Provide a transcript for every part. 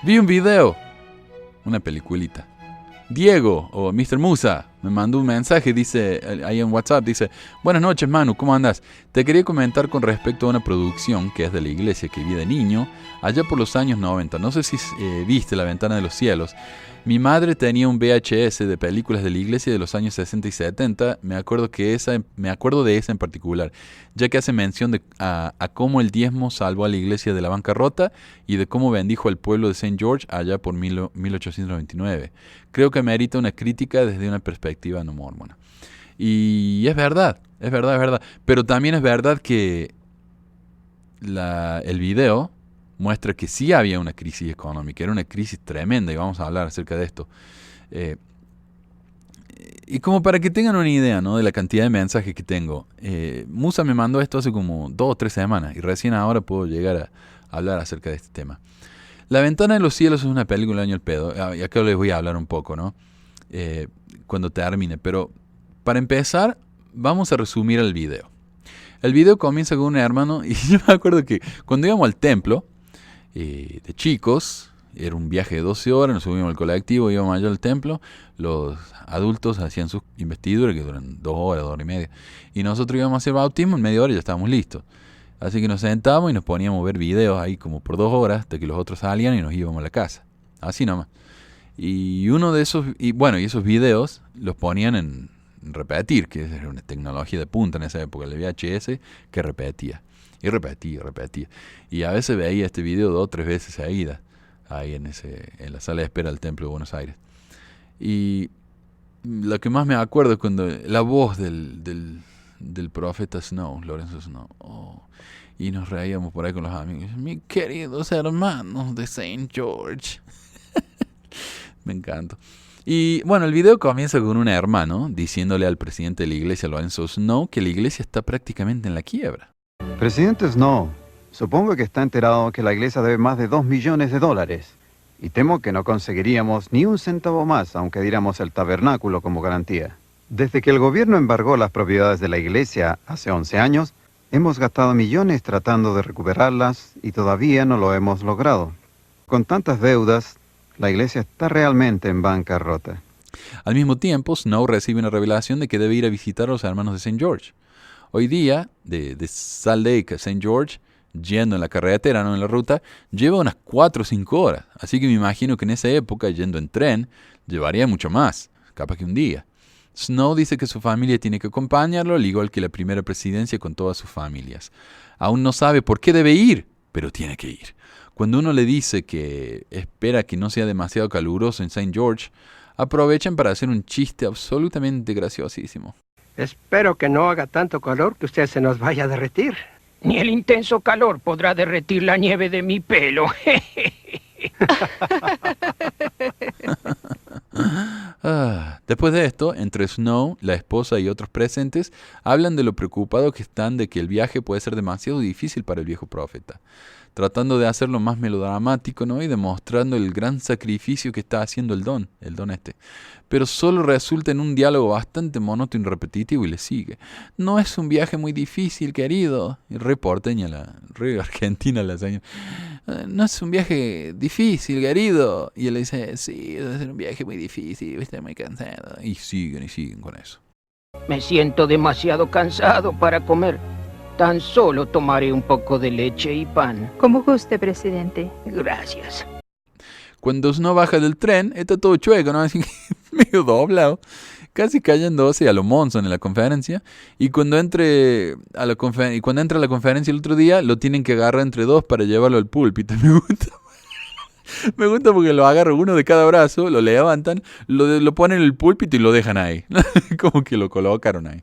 Vi un video, una peliculita. Diego, o Mr. Musa, me mandó un mensaje, dice, ahí en WhatsApp, dice: buenas noches, Manu, ¿cómo andas? Te quería comentar con respecto a una producción que es de la iglesia que vi de niño, allá por los años 90. No sé si viste La Ventana de los Cielos. Mi madre tenía un VHS de películas de la iglesia de los años 60 y 70. Me acuerdo de esa en particular, ya que hace mención a cómo el diezmo salvó a la iglesia de la bancarrota y de cómo bendijo al pueblo de St. George allá por 1899. Creo que merita una crítica desde una perspectiva no mormona. Y es verdad. Pero también es verdad que el video muestra que sí había una crisis económica, era una crisis tremenda, y vamos a hablar acerca de esto. Y como para que tengan una idea, ¿no?, de la cantidad de mensajes que tengo, Musa me mandó esto hace como 2 o 3 semanas, y recién ahora puedo llegar a hablar acerca de este tema. La Ventana de los Cielos es una película año al pedo, y acá les voy a hablar un poco, ¿no?, cuando termine, pero para empezar, vamos a resumir el video. El video comienza con un hermano, y yo me acuerdo que cuando íbamos al templo, de chicos, era un viaje de 12 horas, nos subimos al colectivo, íbamos allá al templo, los adultos hacían sus investiduras que duran 2 horas, 2 horas y media, y nosotros íbamos a hacer bautismo, en media hora ya estábamos listos. Así que nos sentábamos y nos poníamos a ver videos ahí como por 2 horas, hasta que los otros salían y nos íbamos a la casa, así nomás. Y uno de esos, y esos videos los ponían en repetir, que era una tecnología de punta en esa época, el VHS, que repetía. Y repetía. Y a veces veía este video 2 o 3 veces seguidas, ahí en la sala de espera del Templo de Buenos Aires. Y lo que más me acuerdo es cuando la voz del profeta Snow, Lorenzo Snow, y nos reíamos por ahí con los amigos. Mis queridos hermanos de St. George. Me encanta. Y bueno, el video comienza con un hermano diciéndole al presidente de la iglesia, Lorenzo Snow, que la iglesia está prácticamente en la quiebra. Presidente Snow, supongo que está enterado que la iglesia debe más de $2 millones, y temo que no conseguiríamos ni un centavo más, aunque diéramos el tabernáculo como garantía. Desde que el gobierno embargó las propiedades de la iglesia hace 11 años, hemos gastado millones tratando de recuperarlas y todavía no lo hemos logrado. Con tantas deudas, la iglesia está realmente en bancarrota. Al mismo tiempo, Snow recibe una revelación de que debe ir a visitar a los hermanos de St. George. Hoy día, de Salt Lake a St. George, yendo en la carretera, no en la ruta, lleva unas 4 o 5 horas. Así que me imagino que en esa época, yendo en tren, llevaría mucho más, capaz que un día. Snow dice que su familia tiene que acompañarlo, al igual que la primera presidencia con todas sus familias. Aún no sabe por qué debe ir, pero tiene que ir. Cuando uno le dice que espera que no sea demasiado caluroso en St. George, aprovechan para hacer un chiste absolutamente graciosísimo. Espero que no haga tanto calor que usted se nos vaya a derretir. Ni el intenso calor podrá derretir la nieve de mi pelo. Después de esto, entre Snow, la esposa y otros presentes, hablan de lo preocupados que están de que el viaje puede ser demasiado difícil para el viejo profeta, tratando de hacerlo más melodramático, ¿no?, y demostrando el gran sacrificio que está haciendo el don este. Pero solo resulta en un diálogo bastante monótono y repetitivo y le sigue. No es un viaje muy difícil, querido. Y re porteña, re argentina la señora. No es un viaje difícil, querido. Y él le dice, sí, debe ser un viaje muy difícil, estoy muy cansado. Y siguen con eso. Me siento demasiado cansado para comer. Tan solo tomaré un poco de leche y pan. Como guste, presidente. Gracias. Cuando Snow baja del tren, está todo chueco, ¿no? Así que medio doblado, casi cayéndose a lo Monson en la conferencia. Y cuando entra a la conferencia el otro día, lo tienen que agarrar entre 2 para llevarlo al púlpito. Me gusta. Me gusta porque lo agarran uno de cada brazo, lo levantan, lo ponen en el púlpito y lo dejan ahí. Como que lo colocaron ahí.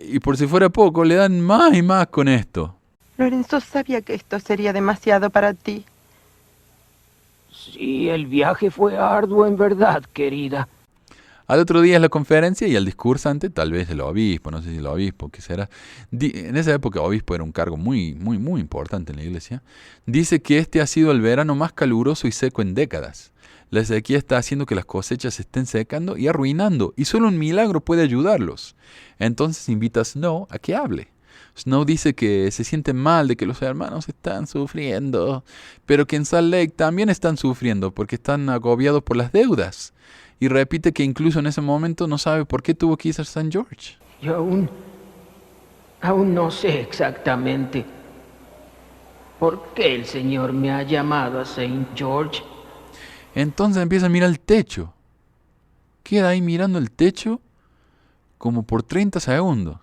Y por si fuera poco, le dan más y más con esto. Lorenzo sabía que esto sería demasiado para ti. Sí, el viaje fue arduo en verdad, querida. Al otro día es la conferencia y el discursante, tal vez el obispo, no sé si el obispo, qué será. En esa época obispo era un cargo muy importante en la iglesia. Dice que este ha sido el verano más caluroso y seco en décadas. La sequía está haciendo que las cosechas se estén secando y arruinando, y solo un milagro puede ayudarlos. Entonces invita a Snow a que hable. Snow dice que se siente mal de que los hermanos están sufriendo, pero que en Salt Lake también están sufriendo porque están agobiados por las deudas. Y repite que incluso en ese momento no sabe por qué tuvo que irse a St. George. Yo aún no sé exactamente por qué el Señor me ha llamado a St. George. Entonces empieza a mirar el techo. Queda ahí mirando el techo como por 30 segundos.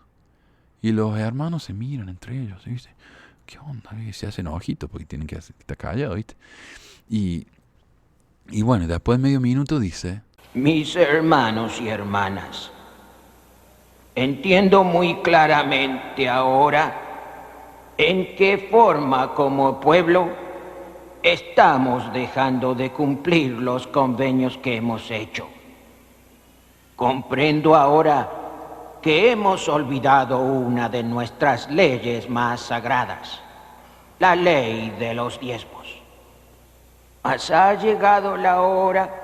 Y los hermanos se miran entre ellos. Y dicen, ¿qué onda? Y se hacen ojitos porque tienen que estar callados, ¿viste? Y bueno, después de medio minuto dice... Mis hermanos y hermanas, entiendo muy claramente ahora en qué forma como pueblo estamos dejando de cumplir los convenios que hemos hecho. Comprendo ahora que hemos olvidado una de nuestras leyes más sagradas, la ley de los diezmos. Mas ha llegado la hora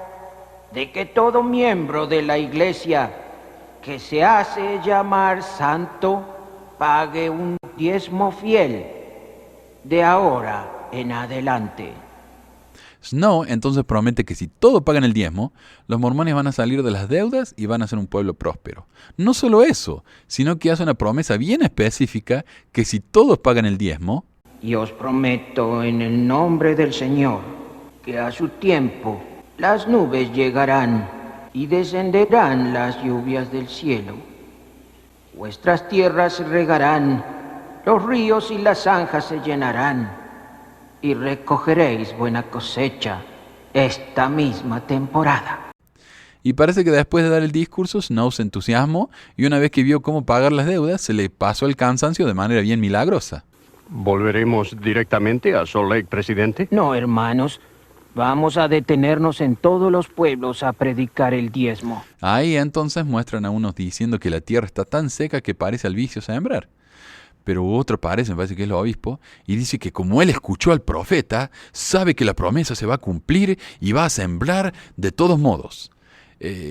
de que todo miembro de la Iglesia que se hace llamar santo pague un diezmo fiel de ahora en adelante. Snow entonces promete que si todos pagan el diezmo, los mormones van a salir de las deudas y van a ser un pueblo próspero. No solo eso, sino que hace una promesa bien específica que si todos pagan el diezmo... Y os prometo en el nombre del Señor que a su tiempo las nubes llegarán y descenderán las lluvias del cielo. Vuestras tierras se regarán, los ríos y las zanjas se llenarán, y recogeréis buena cosecha esta misma temporada. Y parece que después de dar el discurso, Snow se entusiasmó y una vez que vio cómo pagar las deudas, se le pasó el cansancio de manera bien milagrosa. ¿Volveremos directamente a Salt Lake, presidente? No, hermanos. Vamos a detenernos en todos los pueblos a predicar el diezmo. Ahí entonces muestran a unos diciendo que la tierra está tan seca que parece al vicio sembrar. Pero otro parece, me parece que es el obispo, y dice que como él escuchó al profeta, sabe que la promesa se va a cumplir y va a sembrar de todos modos.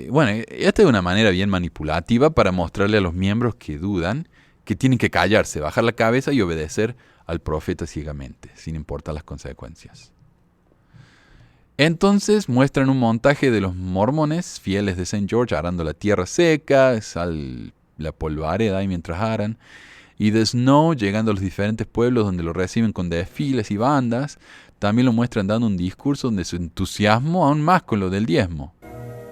Bueno, esta es una manera bien manipulativa para mostrarle a los miembros que dudan que tienen que callarse, bajar la cabeza y obedecer al profeta ciegamente, sin importar las consecuencias. Entonces muestran un montaje de los mormones fieles de St. George arando la tierra seca, sale la polvareda ahí mientras aran, y de Snow llegando a los diferentes pueblos donde lo reciben con desfiles y bandas. También lo muestran dando un discurso donde se entusiasmó aún más con lo del diezmo.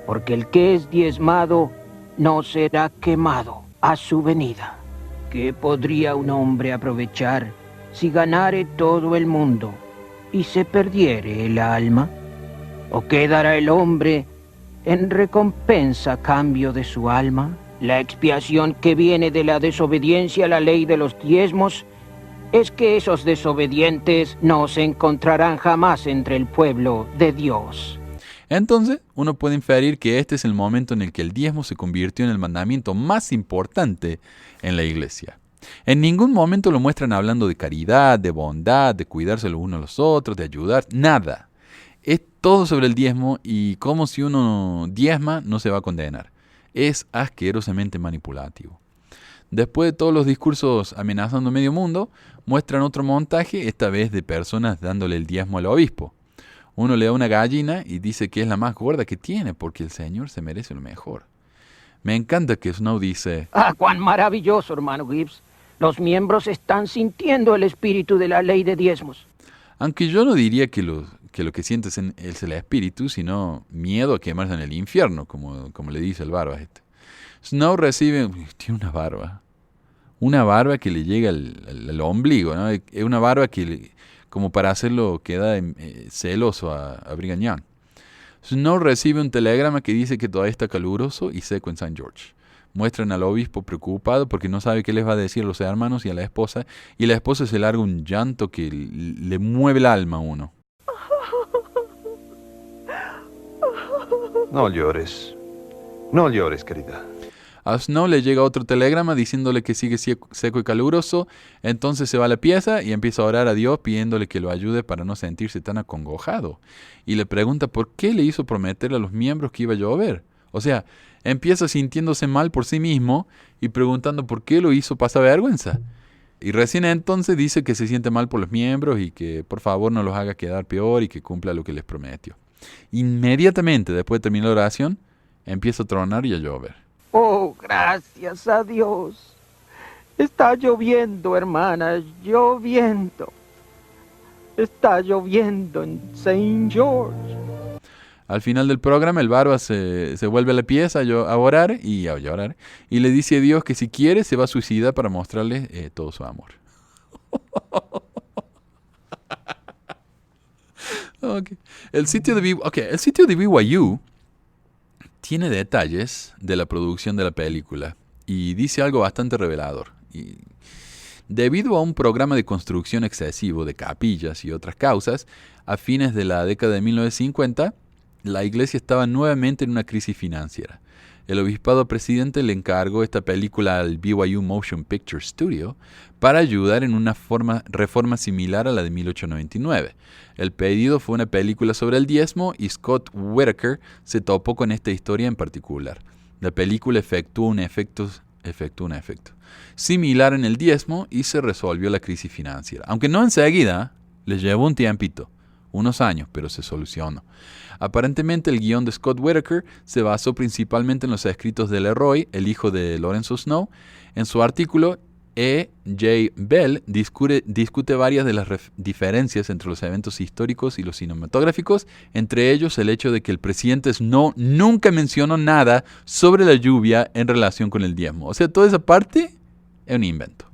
Porque el que es diezmado no será quemado a su venida. ¿Qué podría un hombre aprovechar si ganare todo el mundo y se perdiere el alma? ¿O qué dará el hombre en recompensa a cambio de su alma? La expiación que viene de la desobediencia a la ley de los diezmos es que esos desobedientes no se encontrarán jamás entre el pueblo de Dios. Entonces, uno puede inferir que este es el momento en el que el diezmo se convirtió en el mandamiento más importante en la iglesia. En ningún momento lo muestran hablando de caridad, de bondad, de cuidarse los unos a los otros, de ayudar, nada. Es todo sobre el diezmo y como si uno diezma no se va a condenar. Es asquerosamente manipulativo. Después de todos los discursos amenazando medio mundo, muestran otro montaje, esta vez de personas dándole el diezmo al obispo. Uno le da una gallina y dice que es la más gorda que tiene porque el Señor se merece lo mejor. Me encanta que Snow dice... ¡Ah, cuán maravilloso, hermano Gibbs! Los miembros están sintiendo el espíritu de la ley de diezmos. Aunque yo no diría que lo que sientes es el espíritu, sino miedo a quemarse en el infierno, como le dice el barba este. Snow recibe... Tiene una barba que le llega al ombligo, ¿no? Es una barba que, como para hacerlo queda celoso a Brigham Young. Snow recibe un telegrama que dice que todavía está caluroso y seco en St. George. Muestran al obispo preocupado porque no sabe qué les va a decir a los hermanos y a la esposa, y la esposa se larga un llanto que le mueve el alma a uno. No llores. No llores, querida. A Snow le llega otro telegrama diciéndole que sigue seco y caluroso, entonces se va a la pieza y empieza a orar a Dios pidiéndole que lo ayude para no sentirse tan acongojado. Y le pregunta por qué le hizo prometerle a los miembros que iba a llover. O sea, empieza sintiéndose mal por sí mismo y preguntando por qué lo hizo pasar vergüenza. Y recién entonces dice que se siente mal por los miembros y que por favor no los haga quedar peor y que cumpla lo que les prometió. Inmediatamente después de terminar la oración, empieza a tronar y a llover. Oh, gracias a Dios. Está lloviendo, hermana, lloviendo. Está lloviendo en St. George. Al final del programa, el barba se vuelve a la pieza a orar y a llorar. Y le dice a Dios que si quiere se va a suicidar para mostrarle todo su amor. Okay. El sitio de BYU tiene detalles de la producción de la película y dice algo bastante revelador. Debido a un programa de construcción excesivo de capillas y otras causas, a fines de la década de 1950, la iglesia estaba nuevamente en una crisis financiera. El obispado presidente le encargó esta película al BYU Motion Picture Studio para ayudar en una reforma similar a la de 1899. El pedido fue una película sobre el diezmo y Scott Whitaker se topó con esta historia en particular. La película efectuó un efecto similar en el diezmo y se resolvió la crisis financiera. Aunque no enseguida, les llevó un tiempito, unos años, pero se solucionó. Aparentemente el guión de Scott Whitaker se basó principalmente en los escritos de Leroy, el hijo de Lorenzo Snow. En su artículo, E.J. Bell discute varias de las diferencias entre los eventos históricos y los cinematográficos, entre ellos el hecho de que el presidente Snow nunca mencionó nada sobre la lluvia en relación con el diezmo. O sea, toda esa parte es un invento.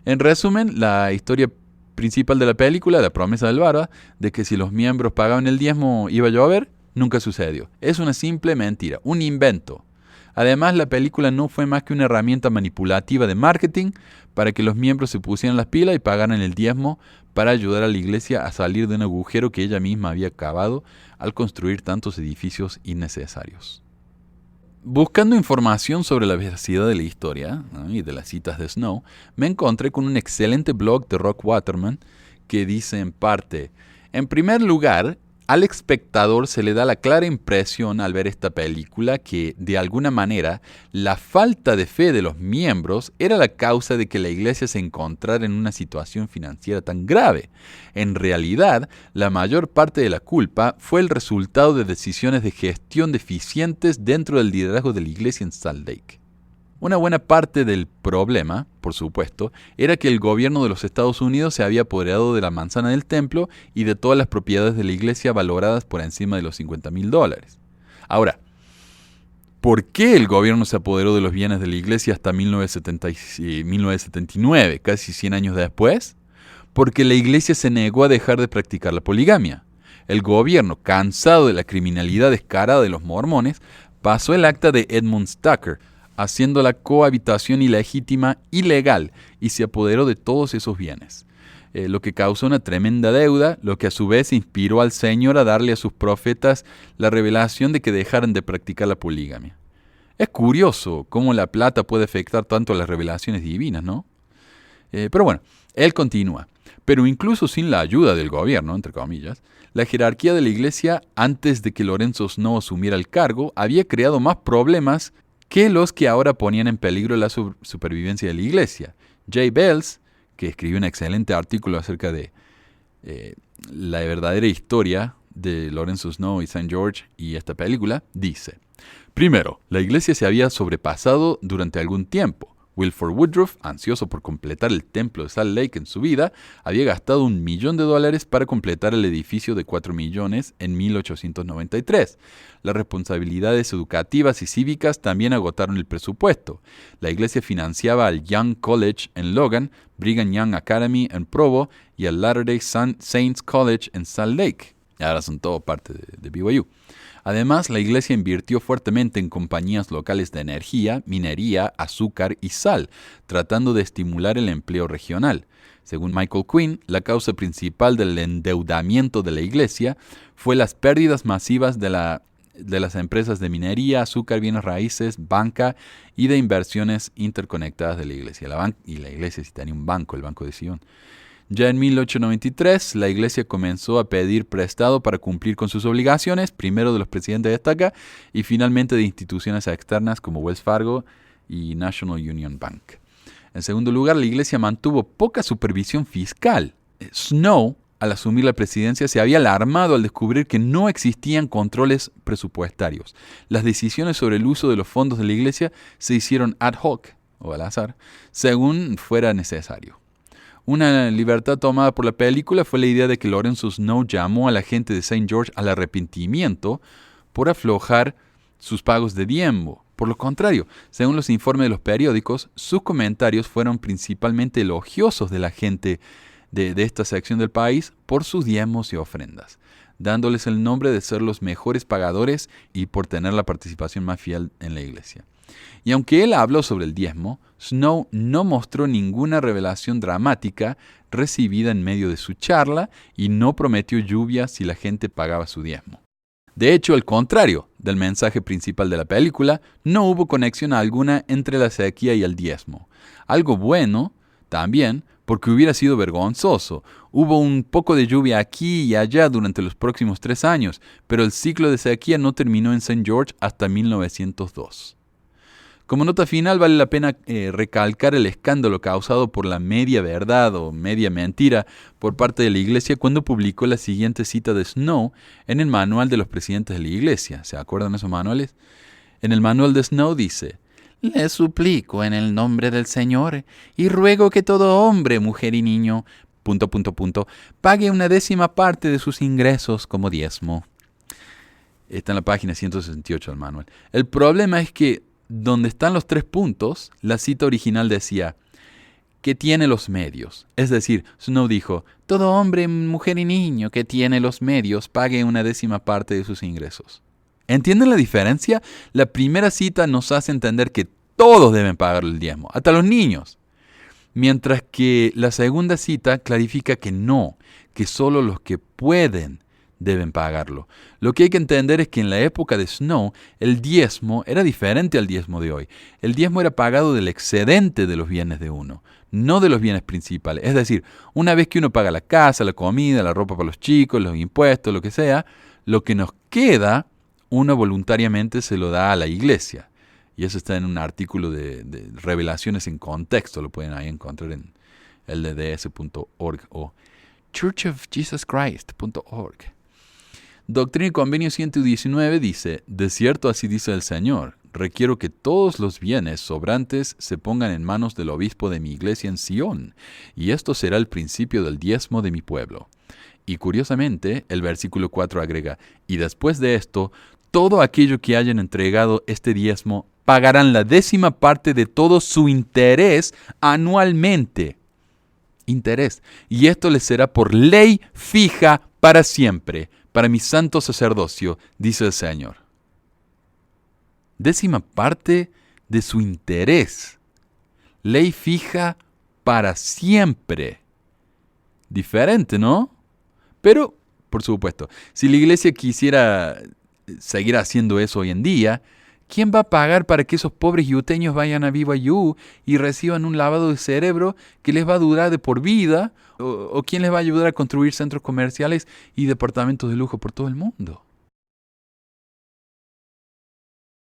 En resumen, la historia principal de la película, la promesa del barba, de que si los miembros pagaban el diezmo iba a llover, nunca sucedió. Es una simple mentira, un invento. Además, la película no fue más que una herramienta manipulativa de marketing para que los miembros se pusieran las pilas y pagaran el diezmo para ayudar a la iglesia a salir de un agujero que ella misma había cavado al construir tantos edificios innecesarios. Buscando información sobre la veracidad de la historia, ¿no?, y de las citas de Snow, me encontré con un excelente blog de Rock Waterman que dice en parte: en primer lugar, al espectador se le da la clara impresión al ver esta película que, de alguna manera, la falta de fe de los miembros era la causa de que la iglesia se encontrara en una situación financiera tan grave. En realidad, la mayor parte de la culpa fue el resultado de decisiones de gestión deficientes dentro del liderazgo de la iglesia en Salt Lake. Una buena parte del problema, por supuesto, era que el gobierno de los Estados Unidos se había apoderado de la manzana del templo y de todas las propiedades de la iglesia valoradas por encima de los $50,000. Ahora, ¿por qué el gobierno se apoderó de los bienes de la iglesia hasta 1979, casi 100 años después? Porque la iglesia se negó a dejar de practicar la poligamia. El gobierno, cansado de la criminalidad descarada de los mormones, pasó el acta de Edmund Stucker, haciendo la cohabitación ilegítima ilegal, y se apoderó de todos esos bienes, lo que causó una tremenda deuda, lo que a su vez inspiró al Señor a darle a sus profetas la revelación de que dejaran de practicar la poligamia. Es curioso cómo la plata puede afectar tanto a las revelaciones divinas, ¿no? Pero bueno, él continúa. Pero incluso sin la ayuda del gobierno, entre comillas, la jerarquía de la iglesia, antes de que Lorenzo Snow asumiera el cargo, había creado más problemas que los que ahora ponían en peligro la supervivencia de la iglesia. Jay Bells, que escribió un excelente artículo acerca de la verdadera historia de Lorenzo Snow y St. George y esta película, dice: primero, la iglesia se había sobrepasado durante algún tiempo. Wilford Woodruff, ansioso por completar el templo de Salt Lake en su vida, había gastado $1 millón para completar el edificio de 4 millones en 1893. Las responsabilidades educativas y cívicas también agotaron el presupuesto. La iglesia financiaba al Young College en Logan, Brigham Young Academy en Provo y al Latter-day Saints College en Salt Lake. Ahora son todo parte de BYU. Además, la iglesia invirtió fuertemente en compañías locales de energía, minería, azúcar y sal, tratando de estimular el empleo regional. Según Michael Quinn, la causa principal del endeudamiento de la iglesia fue las pérdidas masivas de las empresas de minería, azúcar, bienes raíces, banca y de inversiones interconectadas de la iglesia. La iglesia sí tenía un banco, el Banco de Sion. Ya en 1893, la iglesia comenzó a pedir prestado para cumplir con sus obligaciones, primero de los presidentes de estaca y finalmente de instituciones externas como Wells Fargo y National Union Bank. En segundo lugar, la iglesia mantuvo poca supervisión fiscal. Snow, al asumir la presidencia, se había alarmado al descubrir que no existían controles presupuestarios. Las decisiones sobre el uso de los fondos de la iglesia se hicieron ad hoc, o al azar, según fuera necesario. Una libertad tomada por la película fue la idea de que Lorenzo Snow llamó a la gente de St. George al arrepentimiento por aflojar sus pagos de diezmo. Por lo contrario, según los informes de los periódicos, sus comentarios fueron principalmente elogiosos de la gente de esta sección del país por sus diezmos y ofrendas, dándoles el nombre de ser los mejores pagadores y por tener la participación más fiel en la iglesia. Y aunque él habló sobre el diezmo, Snow no mostró ninguna revelación dramática recibida en medio de su charla y no prometió lluvia si la gente pagaba su diezmo. De hecho, al contrario del mensaje principal de la película, no hubo conexión alguna entre la sequía y el diezmo. Algo bueno, también, porque hubiera sido vergonzoso. Hubo un poco de lluvia aquí y allá durante los próximos 3 años, pero el ciclo de sequía no terminó en St. George hasta 1902. Como nota final, vale la pena recalcar el escándalo causado por la media verdad o media mentira por parte de la iglesia cuando publicó la siguiente cita de Snow en el manual de los presidentes de la iglesia. ¿Se acuerdan esos manuales? En el manual de Snow dice: «Les suplico en el nombre del Señor y ruego que todo hombre, mujer y niño, ... pague una 10ª parte de sus ingresos como diezmo». Está en la página 168 del manual. El problema es que donde están los 3 puntos, la cita original decía que tiene los medios. Es decir, Snow dijo: todo hombre, mujer y niño que tiene los medios pague una 10ª parte de sus ingresos. ¿Entienden la diferencia? La primera cita nos hace entender que todos deben pagar el diezmo, hasta los niños. Mientras que la segunda cita clarifica que no, que solo los que pueden deben pagarlo. Lo que hay que entender es que en la época de Snow, el diezmo era diferente al diezmo de hoy. El diezmo era pagado del excedente de los bienes de uno, no de los bienes principales. Es decir, una vez que uno paga la casa, la comida, la ropa para los chicos, los impuestos, lo que sea, lo que nos queda, uno voluntariamente se lo da a la iglesia. Y eso está en un artículo de Revelaciones en Contexto. Lo pueden ahí encontrar en lds.org o churchofjesuschrist.org. Doctrina y Convenio 119 dice: de cierto así dice el Señor, requiero que todos los bienes sobrantes se pongan en manos del obispo de mi iglesia en Sion, y esto será el principio del diezmo de mi pueblo. Y curiosamente, el versículo 4 agrega: y después de esto, todo aquello que hayan entregado este diezmo pagarán la 10ª parte de todo su interés anualmente. Interés. Y esto les será por ley fija para siempre, para mi santo sacerdocio, dice el Señor. 10ª parte de su interés. Ley fija para siempre. Diferente, ¿no? Pero, por supuesto, si la iglesia quisiera seguir haciendo eso hoy en día, ¿quién va a pagar para que esos pobres yuteños vayan a BYU y reciban un lavado de cerebro que les va a durar de por vida? ¿O quién les va a ayudar a construir centros comerciales y departamentos de lujo por todo el mundo?